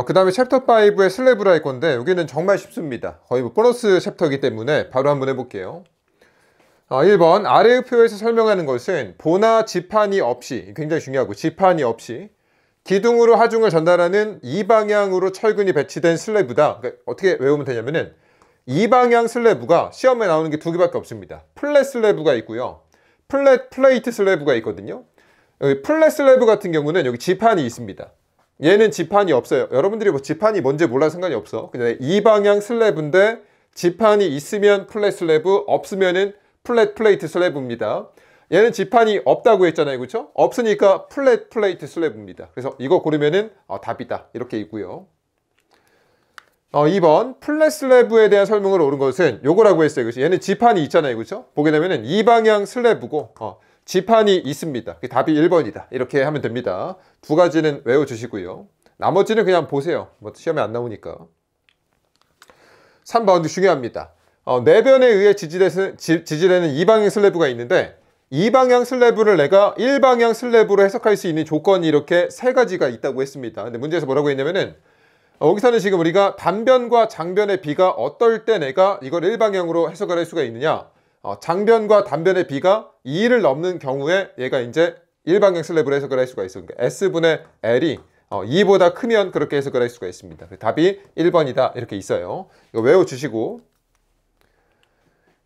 그 다음에 챕터 5의 슬래브라 할 건데 여기는 정말 쉽습니다. 거의 뭐 보너스 챕터이기 때문에 바로 한번 해볼게요. 1번 아래의 표에서 설명하는 것은 보나 지판이 없이, 굉장히 중요하고, 지판이 없이 기둥으로 하중을 전달하는 이 방향으로 철근이 배치된 슬래브다. 그러니까 어떻게 외우면 되냐면은 이 방향 슬래브가 시험에 나오는 게 두 개밖에 없습니다. 플랫 슬래브가 있고요, 플랫 플레이트 슬래브가 있거든요. 여기 플랫 슬래브 같은 경우는 여기 지판이 있습니다. 얘는 지판이 없어요. 여러분들이 뭐 지판이 뭔지 몰라도 상관이 없어. 그냥 이 방향 슬래브인데 지판이 있으면 플랫 슬래브, 없으면은 플랫 플레이트 슬래브입니다. 얘는 지판이 없다고 했잖아요, 그렇죠? 없으니까 플랫 플레이트 슬래브입니다. 그래서 이거 고르면은 답이다, 이렇게 있고요. 2번 플랫 슬래브에 대한 설명으로 옳은 것은 요거라고 했어요, 그렇죠? 얘는 지판이 있잖아요, 그렇죠? 보게 되면은 이 방향 슬래브고 지판이 있습니다. 답이 1번이다. 이렇게 하면 됩니다. 두 가지는 외워주시고요. 나머지는 그냥 보세요. 뭐 시험에 안 나오니까. 3번 중요합니다. 내변에 의해 지지되는 이방향 슬래브가 있는데 이 방향 슬래브를 내가 1방향 슬래브로 해석할 수 있는 조건이 이렇게 세 가지가 있다고 했습니다. 근데 문제에서 뭐라고 했냐면은 여기서는 지금 우리가 단변과 장변의 비가 어떨 때 내가 이걸 1방향으로 해석을 할 수가 있느냐, 장변과 단변의 비가 2를 넘는 경우에 얘가 이제 1방향 슬래브로 해석을 할 수가 있어요. 그러니까 S분의 L이 2보다 크면 그렇게 해석을 할 수가 있습니다. 답이 1번이다 이렇게 있어요. 이거 외워주시고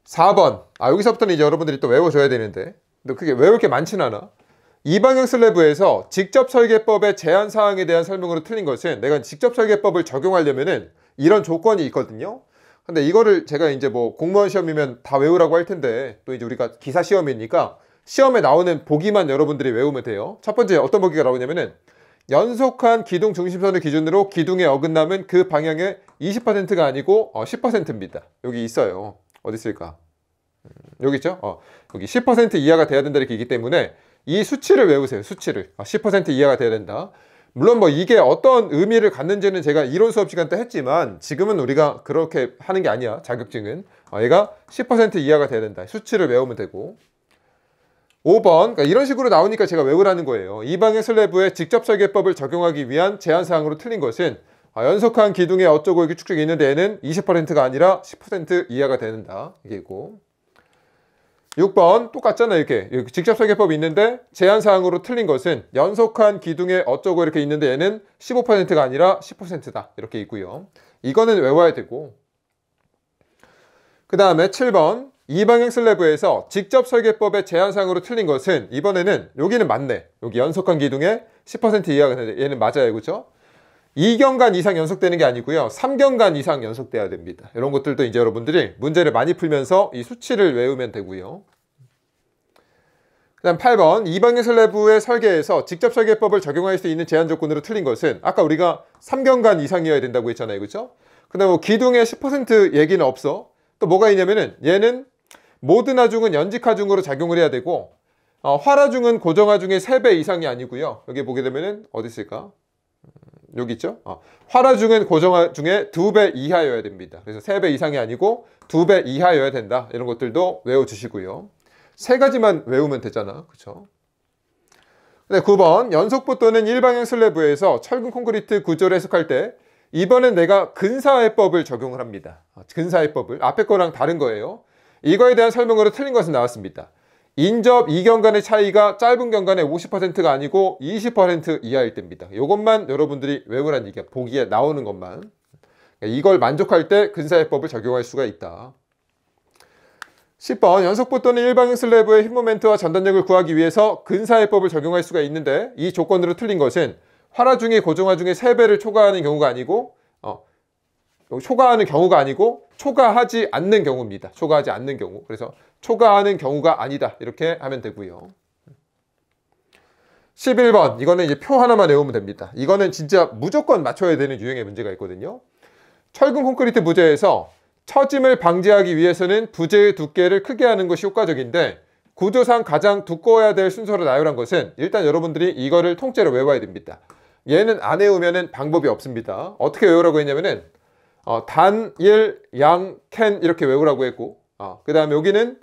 4번 여기서부터는 이제 여러분들이 또 외워줘야 되는데 근데 그게 외울 게 많지는 않아. 이방향 슬래브에서 직접 설계법의 제한 사항에 대한 설명으로 틀린 것은 내가 직접 설계법을 적용하려면은 이런 조건이 있거든요. 근데 이거를 제가 이제 뭐 공무원 시험이면 다 외우라고 할 텐데 또 이제 우리가 기사 시험이니까 시험에 나오는 보기만 여러분들이 외우면 돼요. 첫 번째 어떤 보기가 나오냐면은 연속한 기둥 중심선을 기준으로 기둥의 어긋남은 그 방향의 20%가 아니고 10%입니다. 여기 있어요. 어디 있을까? 여기 있죠? 여기 10% 이하가 돼야 된다 이렇게 있기 때문에 이 수치를 외우세요. 수치를 10% 이하가 돼야 된다. 물론 뭐 이게 어떤 의미를 갖는지는 제가 이론 수업 시간 때 했지만 지금은 우리가 그렇게 하는 게 아니야. 자격증은 얘가 10% 이하가 돼야 된다. 수치를 외우면 되고 5번 그러니까 이런 식으로 나오니까 제가 외우라는 거예요. 이 방향 슬래브에 직접 설계법을 적용하기 위한 제한사항으로 틀린 것은 연속한 기둥에 어쩌고 이렇게 쭉쭉 있는데 얘는 20%가 아니라 10% 이하가 된다. 이게 있고 6번 똑같잖아요. 이렇게 직접 설계법이 있는데 제한사항으로 틀린 것은 연속한 기둥에 어쩌고 이렇게 있는데 얘는 15%가 아니라 10%다. 이렇게 있고요. 이거는 외워야 되고 그 다음에 7번 이방향 슬래브에서 직접 설계법의 제한사항으로 틀린 것은 이번에는 여기는 맞네. 여기 연속한 기둥에 10% 이하가 되는데 얘는 맞아요. 그렇죠? 2경간 이상 연속되는 게 아니고요. 3경간 이상 연속돼야 됩니다. 이런 것들도 이제 여러분들이 문제를 많이 풀면서 이 수치를 외우면 되고요. 그 다음 8번 이방향 슬래브의 설계에서 직접 설계법을 적용할 수 있는 제한 조건으로 틀린 것은 아까 우리가 3경간 이상이어야 된다고 했잖아요. 그렇죠? 근데 뭐 기둥의 10% 얘기는 없어. 또 뭐가 있냐면은 얘는 모든 하중은 연직 하중으로 작용을 해야 되고 활하중은 고정하중의 3배 이상이 아니고요. 여기 보게 되면은 어디 있을까? 여기 있죠? 활하중은 고정하중의 2배 이하여야 됩니다. 그래서 3배 이상이 아니고 2배 이하여야 된다. 이런 것들도 외워주시고요. 세 가지만 외우면 되잖아. 그쵸? 네, 9번 연속부 또는 일방향 슬래브에서 철근 콘크리트 구조를 해석할 때 이번엔 내가 근사해법을 적용을 합니다. 근사해법을 앞에 거랑 다른 거예요. 이거에 대한 설명으로 틀린 것은 나왔습니다. 인접 2경간의 차이가 짧은 경간의 50%가 아니고 20% 이하일 때입니다. 이것만 여러분들이 외우라는 얘기야. 보기에 나오는 것만. 이걸 만족할 때 근사해법을 적용할 수가 있다. 10번 연속부 또는 일방향 슬래브의 힘 모멘트와 전단력을 구하기 위해서 근사해법을 적용할 수가 있는데 이 조건으로 틀린 것은 활하중이 고정하중의 3배를 초과하는 경우가 아니고 초과하는 경우가 아니고 초과하지 않는 경우입니다. 초과하지 않는 경우. 그래서 초과하는 경우가 아니다. 이렇게 하면 되고요. 11번 이거는 이제 표 하나만 외우면 됩니다. 이거는 진짜 무조건 맞춰야 되는 유형의 문제가 있거든요. 철근 콘크리트 부재에서 처짐을 방지하기 위해서는 부재의 두께를 크게 하는 것이 효과적인데 구조상 가장 두꺼워야 될 순서로 나열한 것은 일단 여러분들이 이거를 통째로 외워야 됩니다. 얘는 안 외우면 방법이 없습니다. 어떻게 외우라고 했냐면은 단, 일, 양, 캔 이렇게 외우라고 했고 그 다음에 여기는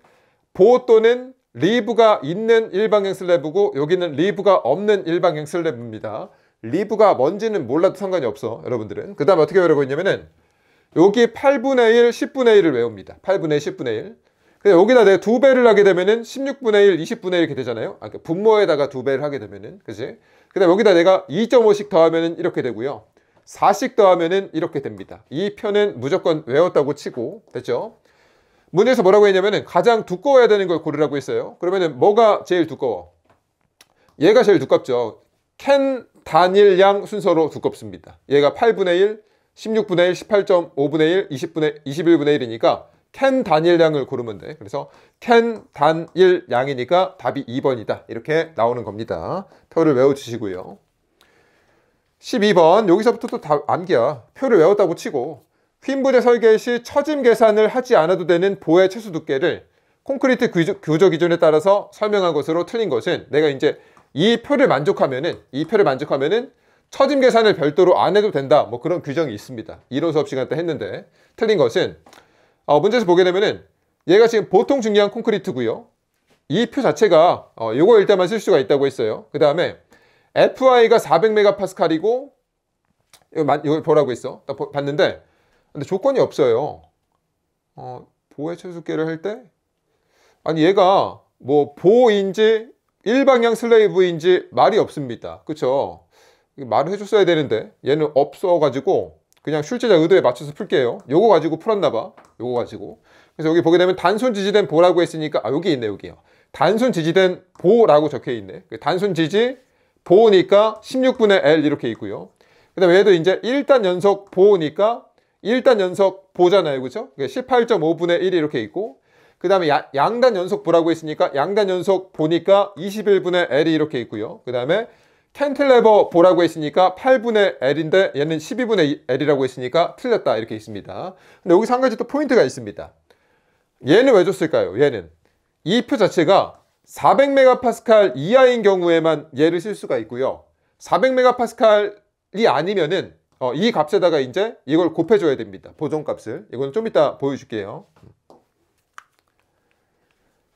보 또는 리브가 있는 일방향 슬래브고 여기는 리브가 없는 일방향 슬래브입니다. 리브가 뭔지는 몰라도 상관이 없어, 여러분들은. 그 다음에 어떻게 외우고 있냐면은 여기 8분의 1, 10분의 1을 외웁니다. 8분의 1, 10분의 1. 근데 여기다 내가 2배를 하게 되면은 16분의 1, 20분의 1 이렇게 되잖아요. 그러니까 분모에다가 2배를 하게 되면은, 그치? 그 다음에 여기다 내가 2.5씩 더하면은 이렇게 되고요. 4씩 더하면은 이렇게 됩니다. 이 표는 무조건 외웠다고 치고, 됐죠? 문제에서 뭐라고 했냐면은 가장 두꺼워야 되는 걸 고르라고 했어요. 그러면은 뭐가 제일 두꺼워? 얘가 제일 두껍죠. 켄, 단일, 양 순서로 두껍습니다. 얘가 8분의 1, 16분의 1, 18.5분의 1, 21분의 1이니까 켄, 단일, 양을 고르면 돼. 그래서 켄, 단일, 양이니까 답이 2번이다. 이렇게 나오는 겁니다. 표를 외워주시고요. 12번 여기서부터 또 다 암기야. 표를 외웠다고 치고 휨부재 설계 시 처짐 계산을 하지 않아도 되는 보의 최소 두께를 콘크리트 구조 기준에 따라서 설명한 것으로 틀린 것은, 내가 이제 이 표를 만족하면은 처짐 계산을 별도로 안 해도 된다, 뭐 그런 규정이 있습니다. 이론 수업 시간 때 했는데, 틀린 것은 문제에서 보게 되면은 얘가 지금 보통 중량 콘크리트고요. 이 표 자체가 요거 일때만 쓸 수가 있다고 했어요. 그 다음에 FI가 400MPa이고 이거 보라고 했어. 봤는데 근데 조건이 없어요. 보의 최소 두께를 할 때 아니 얘가 뭐 보인지 일방향 슬레이브인지 말이 없습니다. 그쵸? 말을 해줬어야 되는데 얘는 없어가지고 그냥 출제자 의도에 맞춰서 풀게요. 요거 가지고 풀었나봐. 요거 가지고. 그래서 여기 보게 되면 단순 지지된 보라고 했으니까 여기 있네. 여기요. 단순 지지된 보라고 적혀 있네. 단순 지지 보니까 16분의 L 이렇게 있고요. 그 다음에 얘도 이제 1단 연속 보니까 1단 연속 보잖아요. 그죠? 18.5분의 1이 이렇게 있고, 그 다음에 양단 연속 보라고 했으니까 양단 연속 보니까 21분의 L이 이렇게 있고요. 그 다음에 캔틀레버 보라고 했으니까 8분의 L인데 얘는 12분의 L이라고 했으니까 틀렸다 이렇게 있습니다. 근데 여기서 한 가지 또 포인트가 있습니다. 얘는 왜 줬을까요? 얘는 이 표 자체가 400MPa 이하인 경우에만 얘를 쓸 수가 있고요. 400MPa이 아니면은 이 값에다가 이제 이걸 곱해줘야 됩니다. 보존값을. 이건 좀 이따 보여줄게요.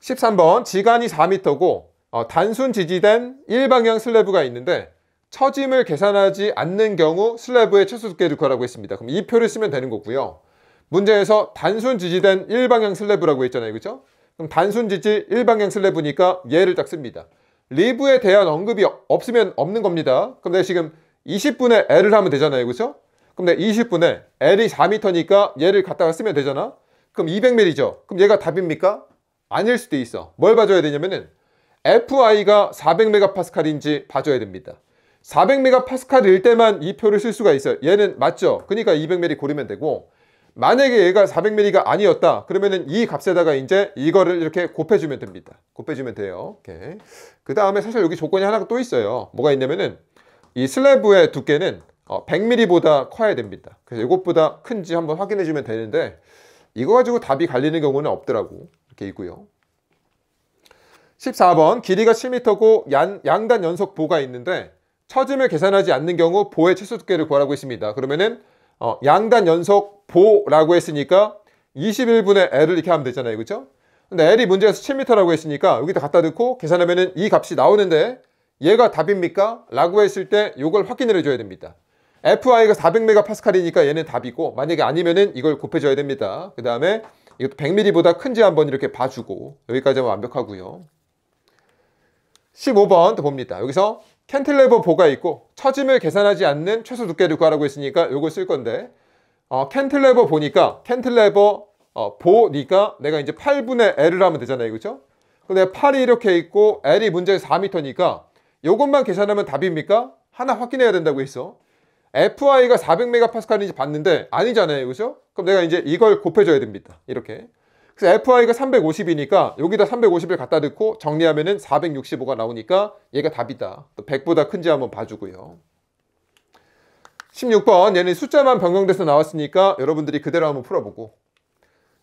13번 지간이 4m고 단순 지지된 일방향 슬래브가 있는데 처짐을 계산하지 않는 경우 슬래브의 최소 두께를 구하라고 했습니다. 그럼 이 표를 쓰면 되는 거고요. 문제에서 단순 지지된 일방향 슬래브라고 했잖아요. 그죠? 그럼 단순 지지 일방향 슬래브니까 얘를 딱 씁니다. 리브에 대한 언급이 없으면 없는 겁니다. 그럼 내가 지금 20분의 L을 하면 되잖아요. 그죠? 그럼 내가 20분의 L이 4m니까 얘를 갖다가 쓰면 되잖아. 그럼 200mm죠. 그럼 얘가 답입니까? 아닐 수도 있어. 뭘 봐줘야 되냐면은 FI가 400MPa인지 봐줘야 됩니다. 400MPa일 때만 이 표를 쓸 수가 있어요. 얘는 맞죠? 그러니까 200mm 고르면 되고, 만약에 얘가 400mm가 아니었다 그러면은 이 값에다가 이제 이거를 이렇게 곱해주면 됩니다. 곱해주면 돼요. 오케이. 그 다음에 사실 여기 조건이 하나가 또 있어요. 뭐가 있냐면은 이 슬래브의 두께는 100mm보다 커야 됩니다. 그래서 이것보다 큰지 한번 확인해 주면 되는데 이거 가지고 답이 갈리는 경우는 없더라고. 이렇게 있고요. 14번 길이가 7m고 양단 연속 보가 있는데 처짐을 계산하지 않는 경우 보의 최소 두께를 구하라고 했습니다. 그러면은 양단 연속 보라고 했으니까 21분의 L을 이렇게 하면 되잖아요. 그렇죠? 근데 L이 문제에서 7m라고 했으니까 여기다 갖다 넣고 계산하면은 이 값이 나오는데 얘가 답입니까? 라고 했을 때 이걸 확인을 해줘야 됩니다. FI가 400MPa이니까 얘는 답이고, 만약에 아니면은 이걸 곱해줘야 됩니다. 그 다음에 이것도 100mm보다 큰지 한번 이렇게 봐주고, 여기까지 하면 완벽하고요. 15번 또 봅니다. 여기서 캔틀레버 보가 있고 처짐을 계산하지 않는 최소 두께를 구하라고 했으니까 이걸 쓸 건데, 캔틀레버 보니까 내가 이제 8분의 L을 하면 되잖아요. 그렇죠? 근데 8이 이렇게 있고 L이 문제에서 4m니까 이것만 계산하면 답입니까? 하나 확인해야 된다고 했어. FI가 400MPa인지 봤는데 아니잖아요. 그죠? 그럼 내가 이제 이걸 곱해줘야 됩니다. 이렇게. 그래서 FI가 350이니까 여기다 350을 갖다 넣고 정리하면은 465가 나오니까 얘가 답이다. 또 100보다 큰지 한번 봐주고요. 16번 얘는 숫자만 변경돼서 나왔으니까 여러분들이 그대로 한번 풀어보고,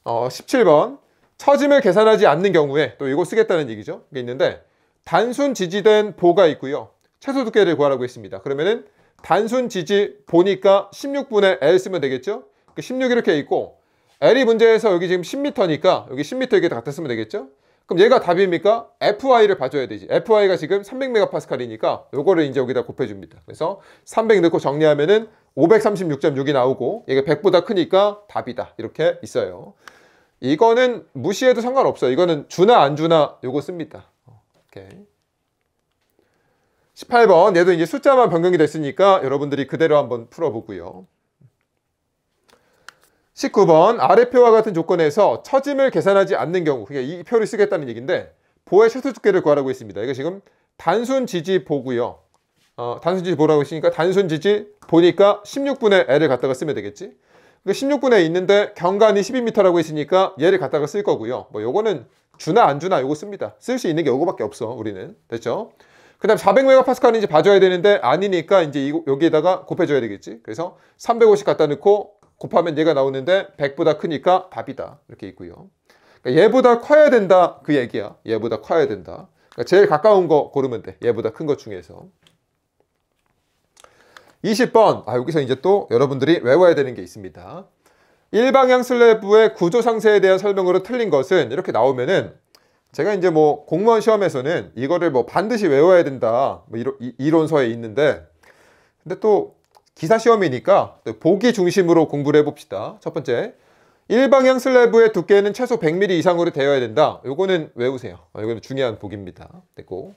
17번 처짐을 계산하지 않는 경우에 또 이거 쓰겠다는 얘기죠. 이게 있는데 단순 지지된 보가 있고요. 최소 두께를 구하라고 했습니다. 그러면은 단순 지지 보니까 16분의 L 쓰면 되겠죠. 16 이렇게 있고 L이 문제에서 여기 지금 10m니까 여기 10m 여기다 갖다 쓰면 되겠죠. 그럼 얘가 답입니까? FY를 봐줘야 되지. FY가 지금 300MPa이니까 요거를 이제 여기다 곱해줍니다. 그래서 300 넣고 정리하면은 536.6이 나오고 얘가 100보다 크니까 답이다. 이렇게 있어요. 이거는 무시해도 상관없어요. 이거는 주나 안 주나 요거 씁니다. 오케이. 18번 얘도 이제 숫자만 변경이 됐으니까 여러분들이 그대로 한번 풀어보고요. 19번 아래표와 같은 조건에서 처짐을 계산하지 않는 경우, 그러니까 이 표를 쓰겠다는 얘기인데 보의 최소 두께를 구하라고 했습니다. 이거 지금 단순 지지 보고요. 단순 지지 보라고 했으니까 단순 지지 보니까 16분의 L을 갖다가 쓰면 되겠지. 그러니까 16분에 있는데 경관이 12m라고 했으니까 얘를 갖다가 쓸 거고요. 뭐 요거는 주나 안 주나 요거 씁니다. 쓸 수 있는 게 요거밖에 없어 우리는. 됐죠? 그 다음 400MPa인지 봐줘야 되는데 아니니까 이제 여기에다가 곱해줘야 되겠지. 그래서 350 갖다 넣고 곱하면 얘가 나오는데 100보다 크니까 답이다. 이렇게 있고요. 그러니까 얘보다 커야 된다 그 얘기야. 얘보다 커야 된다. 그러니까 제일 가까운 거 고르면 돼. 얘보다 큰 것 중에서. 20번. 여기서 이제 또 여러분들이 외워야 되는 게 있습니다. 일방향 슬래브의 구조 상세에 대한 설명으로 틀린 것은 이렇게 나오면은 제가 이제 뭐 공무원 시험에서는 이거를 뭐 반드시 외워야 된다. 뭐 이론서에 있는데 근데 또 기사 시험이니까 보기 중심으로 공부를 해봅시다. 첫 번째, 일방향 슬래브의 두께는 최소 100mm 이상으로 되어야 된다. 요거는 외우세요. 이거는 중요한 보기입니다. 됐고,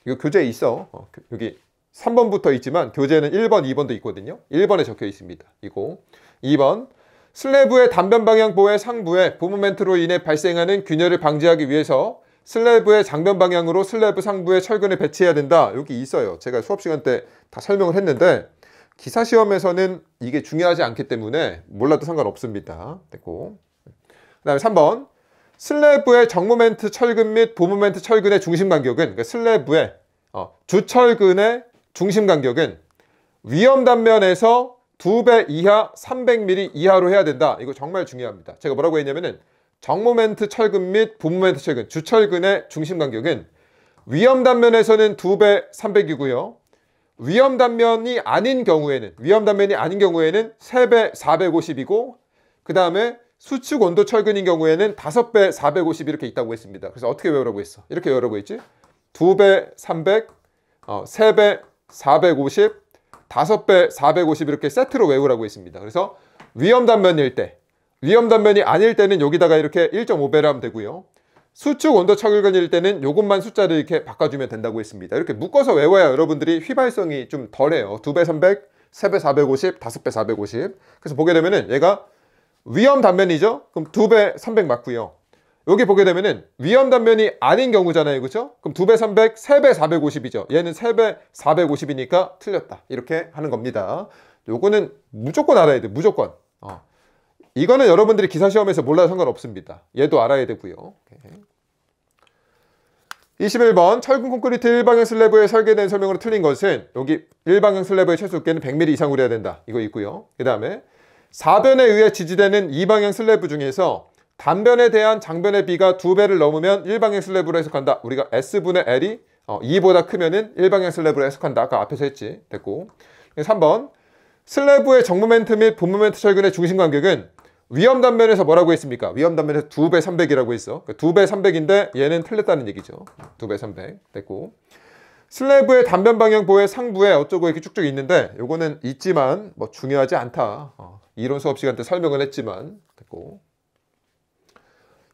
이거 교재에 있어. 여기 3번부터 있지만 교재는 1번, 2번도 있거든요. 1번에 적혀 있습니다. 이거 2번, 슬래브의 단변 방향 보의 상부에 보모멘트로 인해 발생하는 균열을 방지하기 위해서 슬래브의 장변 방향으로 슬래브 상부에 철근을 배치해야 된다. 여기 있어요. 제가 수업 시간 때 다 설명을 했는데 기사 시험에서는 이게 중요하지 않기 때문에 몰라도 상관없습니다. 됐고, 그 다음에 3번, 슬래브의 정모멘트 철근 및 보모멘트 철근의 중심 간격은, 그러니까 슬래브의 주철근의 중심 간격은 위험 단면에서 2배 이하 300mm 이하로 해야 된다. 이거 정말 중요합니다. 제가 뭐라고 했냐면은 정모멘트 철근 및 보모멘트 철근, 주철근의 중심 간격은 위험 단면에서는 2배 300이고요. 위험 단면이 아닌 경우에는 3배 450이고 그 다음에 수축 온도 철근인 경우에는 5배 450 이렇게 있다고 했습니다. 그래서 어떻게 외우라고 했어? 이렇게 외우라고 했지? 2배 300, 3배 450, 5배 450 이렇게 세트로 외우라고 했습니다. 그래서 위험 단면일 때, 위험 단면이 아닐 때는 여기다가 이렇게 1.5배를 하면 되고요. 수축 온도 철근일 때는 요것만 숫자를 이렇게 바꿔주면 된다고 했습니다. 이렇게 묶어서 외워야 여러분들이 휘발성이 좀 덜해요. 2배 300, 3배 450, 5배 450. 그래서 보게 되면은 얘가 위험 단면이죠? 그럼 2배 300 맞고요. 여기 보게 되면은 위험 단면이 아닌 경우잖아요. 그렇죠? 그럼 2배 300, 3배 450이죠. 얘는 3배 450이니까 틀렸다. 이렇게 하는 겁니다. 요거는 무조건 알아야 돼. 무조건. 이거는 여러분들이 기사시험에서 몰라도 상관없습니다. 얘도 알아야 되고요. 오케이. 21번 철근 콘크리트 일방향 슬래브에 설계된 설명으로 틀린 것은 여기 일방향 슬래브의 최소 두께는 100mm 이상으로 해야 된다. 이거 있고요. 그 다음에 사변에 의해 지지되는 이방향 슬래브 중에서 단변에 대한 장변의 비가 2배를 넘으면 일방향 슬래브로 해석한다. 우리가 S분의 L이 2보다 크면은 일방향 슬래브로 해석한다. 아까 앞에서 했지. 됐고. 3번 슬래브의 정모멘트 및 본모멘트 철근의 중심 간격은 위험 단면에서 뭐라고 했습니까? 위험 단면에서 2배 300이라고 했어. 2배 300인데 얘는 틀렸다는 얘기죠. 2배 300 됐고, 슬래브의 단변 방향 보의 상부에 어쩌고 이렇게 쭉쭉 있는데 요거는 있지만 뭐 중요하지 않다. 이론 수업 시간 때 설명을 했지만 됐고,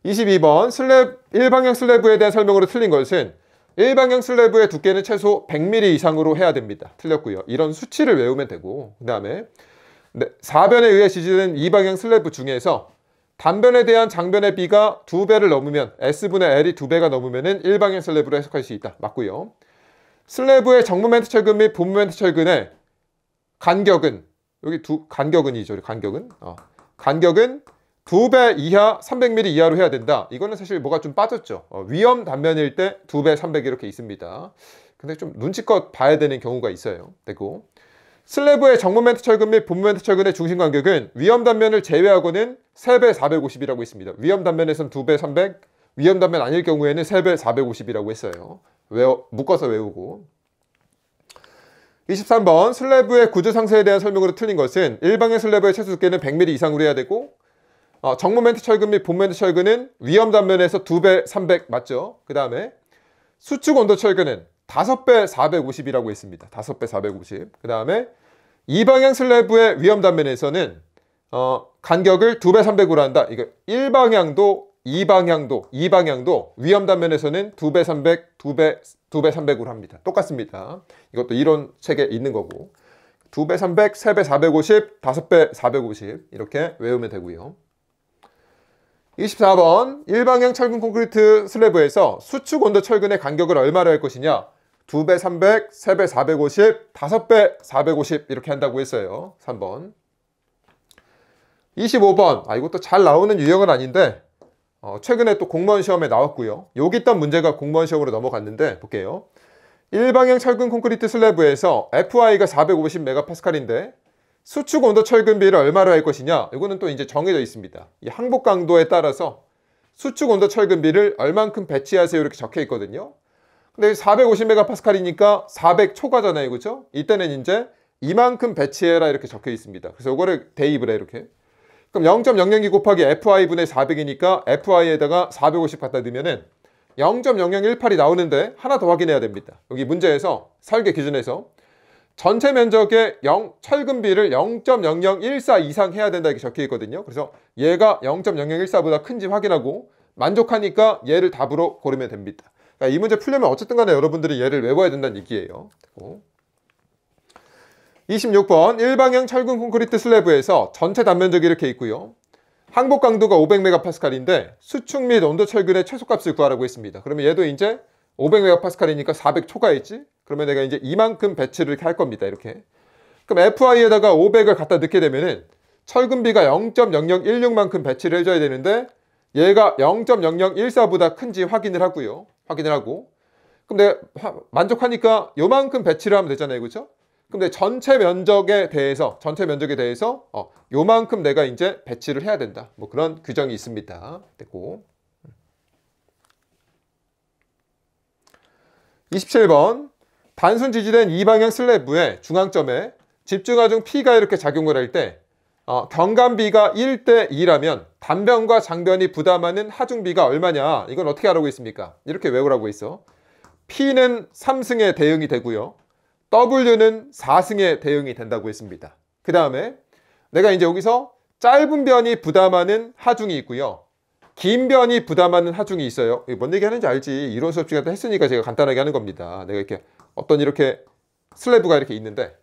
22번 일방향 슬래브에 대한 설명으로 틀린 것은 일방향 슬래브의 두께는 최소 100mm 이상으로 해야 됩니다. 틀렸고요. 이런 수치를 외우면 되고, 그 다음에 사변에 의해 지지된 이방향 슬래브 중에서 단변에 대한 장변의 비가 2배를 넘으면 S분의 L이 2배가 넘으면 일방향 슬래브로 해석할 수 있다. 맞고요. 슬래브의 정모멘트 철근 및 본모멘트 철근의 간격은 여기 간격은이죠. 간격은 2배 이하 300mm 이하로 해야 된다. 이거는 사실 뭐가 좀 빠졌죠. 위험 단면일 때 2배 300 이렇게 있습니다. 근데 좀 눈치껏 봐야 되는 경우가 있어요. 됐고, 슬래브의 정모멘트 철근 및 본모멘트 철근의 중심 간격은 위험 단면을 제외하고는 3배 450이라고 있습니다. 위험 단면에서는 2배 300, 위험 단면 아닐 경우에는 3배 450이라고 했어요. 묶어서 외우고. 23번 슬래브의 구조 상세에 대한 설명으로 틀린 것은 일방의 슬래브의 최소 두께는 100mm 이상으로 해야 되고, 정모멘트 철근 및 본멘트 철근은 위험 단면에서 2배 300 맞죠? 그 다음에 수축 온도 철근은 5배 450이라고 있습니다. 5배 450. 그 다음에 이방향 슬래브의 위험 단면에서는 간격을 2배 300으로 한다. 이거 1방향도 2방향도 위험 단면에서는 2배 300, 2배 300으로 합니다. 똑같습니다. 이것도 이론 책에 있는 거고 2배 300, 3배 450, 5배 450 이렇게 외우면 되고요. 24번 일방향 철근 콘크리트 슬래브에서 수축 온도 철근의 간격을 얼마로 할 것이냐 2배 300, 3배 450, 5배 450 이렇게 한다고 했어요. 3번 25번 이것도 잘 나오는 유형은 아닌데 최근에 또 공무원 시험에 나왔고요. 여기 있던 문제가 공무원 시험으로 넘어갔는데 볼게요. 일방향 철근 콘크리트 슬래브에서 FI가 450MPa인데 수축 온도 철근비를 얼마로 할 것이냐 이거는 또 이제 정해져 있습니다. 이 항복 강도에 따라서 수축 온도 철근비를 얼만큼 배치하세요 이렇게 적혀 있거든요. 근데 450MPa이니까 400초과잖아요. 그죠? 이때는 이제 이만큼 배치해라 이렇게 적혀 있습니다. 그래서 이거를 대입을 해 이렇게. 그럼 0.002 곱하기 FI분의 400이니까 FI에다가 450 갖다 넣으면은 0.0018이 나오는데 하나 더 확인해야 됩니다. 여기 문제에서 설계 기준에서 전체 면적의 철근비를 0.0014 이상 해야 된다 이렇게 적혀 있거든요. 그래서 얘가 0.0014보다 큰지 확인하고 만족하니까 얘를 답으로 고르면 됩니다. 그러니까 이 문제 풀려면 어쨌든 간에 여러분들이 얘를 외워야 된다는 얘기예요. 26번 일방향 철근 콘크리트 슬래브에서 전체 단면적이 이렇게 있고요. 항복 강도가 500MPa인데 수축 및 온도 철근의 최소값을 구하라고 했습니다. 그러면 얘도 이제 500MPa이니까 400초과했지? 그러면 내가 이제 이만큼 배치를 이렇게 할 겁니다. 이렇게. 그럼 FI에다가 500을 갖다 넣게 되면은 철근비가 0.0016만큼 배치를 해줘야 되는데 얘가 0.0014보다 큰지 확인을 하고요. 확인을 하고. 그럼 내가 만족하니까 요만큼 배치를 하면 되잖아요. 그렇죠? 근데 전체 면적에 대해서 요만큼 내가 이제 배치를 해야 된다. 뭐 그런 규정이 있습니다. 됐고. 27번 단순 지지된 이방향 슬래브의 중앙점에 집중하중 P가 이렇게 작용을 할 때 경감비가 1대 2라면 단변과 장변이 부담하는 하중비가 얼마냐 이건 어떻게 하라고 했습니까? 이렇게 외우라고 했어. P는 3승에 대응이 되고요. W는 4승에 대응이 된다고 했습니다. 그 다음에 내가 이제 여기서 짧은 변이 부담하는 하중이 있고요. 긴 변이 부담하는 하중이 있어요. 뭔 얘기 하는지 알지? 이론 수업 시간에 했으니까 제가 간단하게 하는 겁니다. 내가 이렇게 이렇게 슬래브가 있는데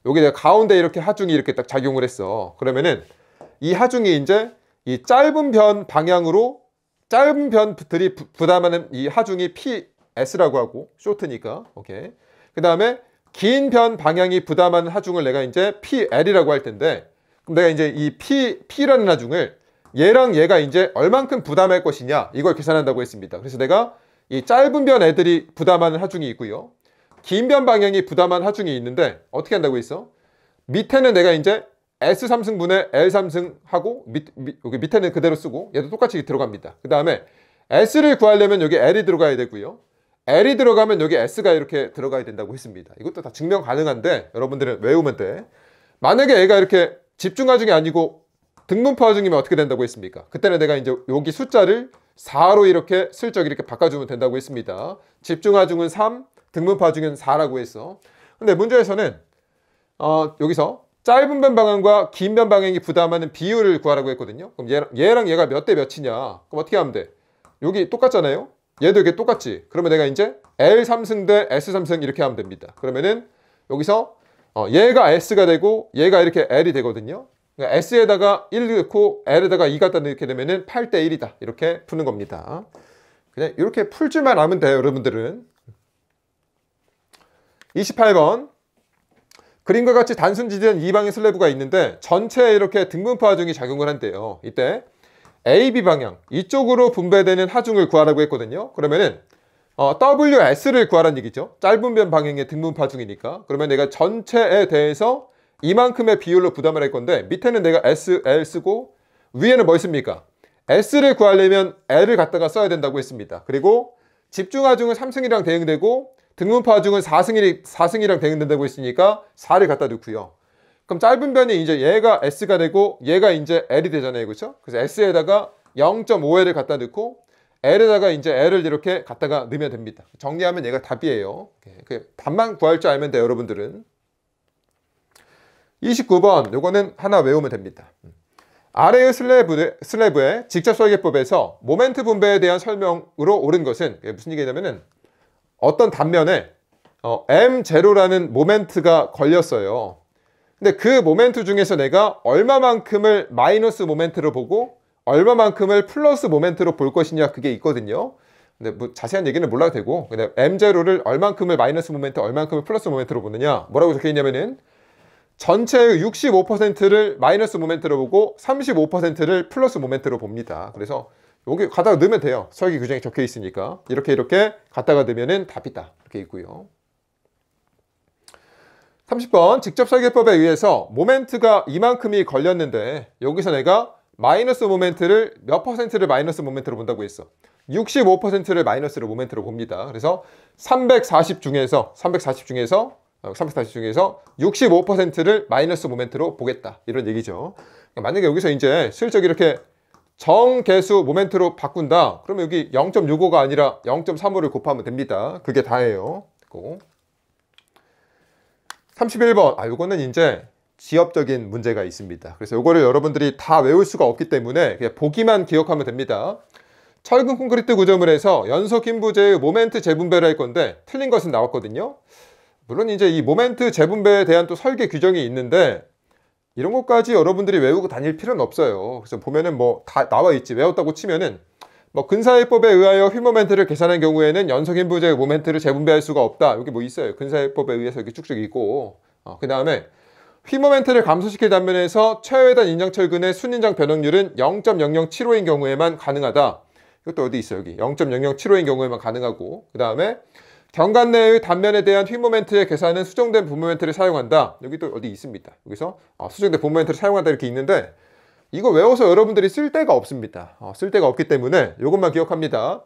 여기 내가 가운데 이렇게 하중이 이렇게 딱 작용을 했어. 그러면은 이 하중이 이제 이 짧은 변 방향으로 짧은 변들이 부담하는 이 하중이 PS라고 하고 쇼트니까 오케이. 그 다음에 긴 변 방향이 부담하는 하중을 내가 이제 PL이라고 할 텐데 그럼 내가 이제 이 P라는 하중을 얘랑 얘가 이제 얼만큼 부담할 것이냐 이걸 계산한다고 했습니다. 그래서 내가 이 짧은 변 애들이 부담하는 하중이 있고요. 긴 변 방향이 부담하는 하중이 있는데 어떻게 한다고 했어? 밑에는 내가 이제 S3승분의 L3승 하고 여기 밑에는 그대로 쓰고 얘도 똑같이 들어갑니다. 그 다음에 S를 구하려면 여기 L이 들어가야 되고요. L이 들어가면 여기 S가 이렇게 들어가야 된다고 했습니다. 이것도 다 증명 가능한데 여러분들은 외우면 돼. 만약에 얘가 이렇게 집중하중이 아니고 등분포 하중이면 어떻게 된다고 했습니까? 그때는 내가 이제 여기 숫자를 4로 이렇게 슬쩍 이렇게 바꿔주면 된다고 했습니다. 집중하중은 3, 등분포 하중은 4라고 했어. 근데 문제에서는 여기서 짧은 변 방향과 긴 변 방향이 부담하는 비율을 구하라고 했거든요. 그럼 얘랑 얘가 몇 대 몇이냐? 그럼 어떻게 하면 돼? 여기 똑같잖아요. 얘도 이렇게 똑같지. 그러면 내가 이제 L3승 대 S3승 이렇게 하면 됩니다. 그러면은 여기서 얘가 S가 되고 얘가 이렇게 L이 되거든요. 그러니까 S에다가 1 넣고 L에다가 2 갖다 넣게 되면은 8대 1이다. 이렇게 푸는 겁니다. 그냥 이렇게 풀 줄만 알면 돼요, 여러분들은. 28번. 그림과 같이 단순 지지된 이방향 슬래브가 있는데 전체에 이렇게 등분포 하중이 작용을 한대요. 이때 AB 방향 이쪽으로 분배되는 하중을 구하라고 했거든요. 그러면은 WS를 구하라는 얘기죠. 짧은 변 방향의 등분포 하중이니까. 그러면 내가 전체에 대해서 이만큼의 비율로 부담을 할 건데 밑에는 내가 S, L 쓰고 위에는 뭐 있습니까? S를 구하려면 L을 갖다가 써야 된다고 했습니다. 그리고 집중 하중은 3승이랑 대응되고 등분포 하중은 4승이랑 대응된다고 했으니까 4를 갖다 넣고요. 그럼 짧은 변이 이제 얘가 S가 되고 얘가 이제 L이 되잖아요. 그렇죠? 그래서 S에다가 0.5L을 갖다 넣고 L에다가 이제 L을 이렇게 갖다가 넣으면 됩니다. 정리하면 얘가 답이에요. 그 답만 구할 줄 알면 돼요, 여러분들은. 29번 요거는 하나 외우면 됩니다. 아래의 슬래브의 직접 설계법에서 모멘트 분배에 대한 설명으로 옳은 것은 무슨 얘기냐면은 어떤 단면에 M0라는 모멘트가 걸렸어요. 근데 그 모멘트 중에서 내가 얼마만큼을 마이너스 모멘트로 보고 얼마만큼을 플러스 모멘트로 볼 것이냐 그게 있거든요. 근데 뭐 자세한 얘기는 몰라도 되고 근데 M0를 얼만큼을 마이너스 모멘트 얼만큼을 플러스 모멘트로 보느냐 뭐라고 적혀있냐면은 전체의 65%를 마이너스 모멘트로 보고 35%를 플러스 모멘트로 봅니다. 그래서 여기 갖다가 넣으면 돼요. 설계 규정에 적혀 있으니까 이렇게 갖다가 넣으면 답이다 이렇게 있고요. 30번 직접 설계법에 의해서 모멘트가 이만큼이 걸렸는데 여기서 내가 마이너스 모멘트를 몇 퍼센트를 마이너스 모멘트로 본다고 했어. 65%를 마이너스로 모멘트로 봅니다. 그래서 340 중에서 65%를 마이너스 모멘트로 보겠다 이런 얘기죠. 만약에 여기서 이제 슬쩍 이렇게 정계수 모멘트로 바꾼다 그러면 여기 0.65가 아니라 0.35를 곱하면 됩니다. 그게 다예요. 31번 요거는 이제 지엽적인 문제가 있습니다. 그래서 요거를 여러분들이 다 외울 수가 없기 때문에 그냥 보기만 기억하면 됩니다. 철근 콘크리트 구조물에서 연소 긴부재의 모멘트 재분배를 할 건데 틀린 것은 나왔거든요. 물론 이제 이 모멘트 재분배에 대한 또 설계 규정이 있는데 이런 것까지 여러분들이 외우고 다닐 필요는 없어요. 그래서 보면은 뭐 다 나와 있지. 외웠다고 치면은 뭐 근사회법에 의하여 휠 모멘트를 계산한 경우에는 연소 긴부재의 모멘트를 재분배할 수가 없다. 여기 뭐 있어요. 근사회법에 의해서 이렇게 쭉쭉 있고 그 다음에 휠 모멘트를 감소시킬 단면에서 최하단 인장철근의 순인장 변형률은 0.0075인 경우에만 가능하다. 이것도 어디 있어요? 여기 0.0075인 경우에만 가능하고 그 다음에 경관 내의 단면에 대한 휠 모멘트의 계산은 수정된 분 모멘트를 사용한다. 여기 또 어디 있습니다. 여기서 수정된 분 모멘트를 사용한다 이렇게 있는데 이거 외워서 여러분들이 쓸 데가 없습니다. 쓸 데가 없기 때문에 이것만 기억합니다.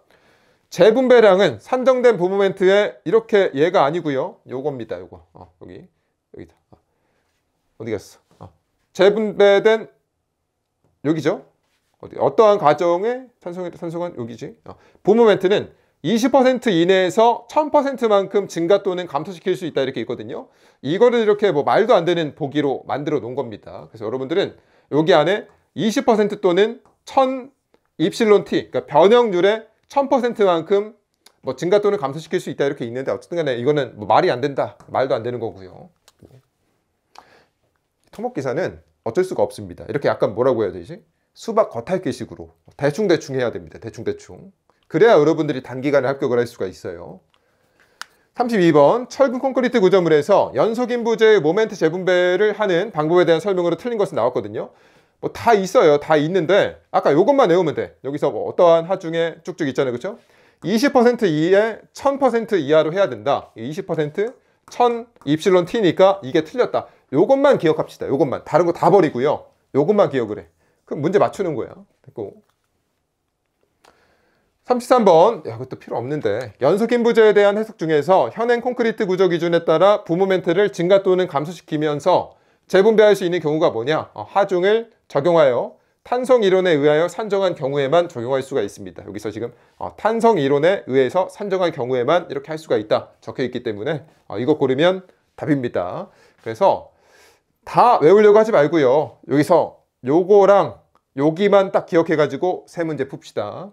재분배량은 산정된 분 모멘트에 이렇게 얘가 아니고요. 요겁니다. 요거 여기다. 어디 갔어? 재분배된 여기죠. 어떠한 과정에 산성한 여기지. 분 모멘트는 20% 이내에서 1000%만큼 증가 또는 감소시킬 수 있다 이렇게 있거든요. 이거를 이렇게 뭐 말도 안 되는 보기로 만들어 놓은 겁니다. 그래서 여러분들은 여기 안에 20% 또는 1000 입실론 t 그러니까 변형률의 1000%만큼 뭐 증가 또는 감소시킬 수 있다 이렇게 있는데 어쨌든 간에 이거는 뭐 말이 안 된다. 말도 안 되는 거고요. 토목기사는 어쩔 수가 없습니다. 이렇게 약간 뭐라고 해야 되지? 수박 겉핥기식으로 대충 해야 됩니다. 대충. 그래야 여러분들이 단기간에 합격을 할 수가 있어요. 32번 철근 콘크리트 구조물에서 연소 긴부재의 모멘트 재분배를 하는 방법에 대한 설명으로 틀린 것은 나왔거든요. 뭐 다 있어요. 다 있는데 아까 요것만 외우면 돼. 여기서 뭐 어떠한 하중에 쭉쭉 있잖아요. 그렇죠? 20% 이에 1000% 이하로 해야 된다. 20% 1000 입실론 t니까 이게 틀렸다. 요것만 기억합시다. 요것만. 다른 거 다 버리고요. 요것만 기억을 해. 그럼 문제 맞추는 거야. 됐고. 33번. 야, 그것도 필요 없는데. 연소 긴부재에 대한 해석 중에서 현행 콘크리트 구조 기준에 따라 부 모멘트를 증가 또는 감소시키면서 재분배할 수 있는 경우가 뭐냐? 하중을 적용하여 탄성 이론에 의하여 산정한 경우에만 적용할 수가 있습니다. 여기서 지금 탄성 이론에 의해서 산정한 경우에만 이렇게 할 수가 있다 적혀 있기 때문에 이거 고르면 답입니다. 그래서 다 외우려고 하지 말고요. 여기서 요거랑 여기만 딱 기억해 가지고 세 문제 풉시다.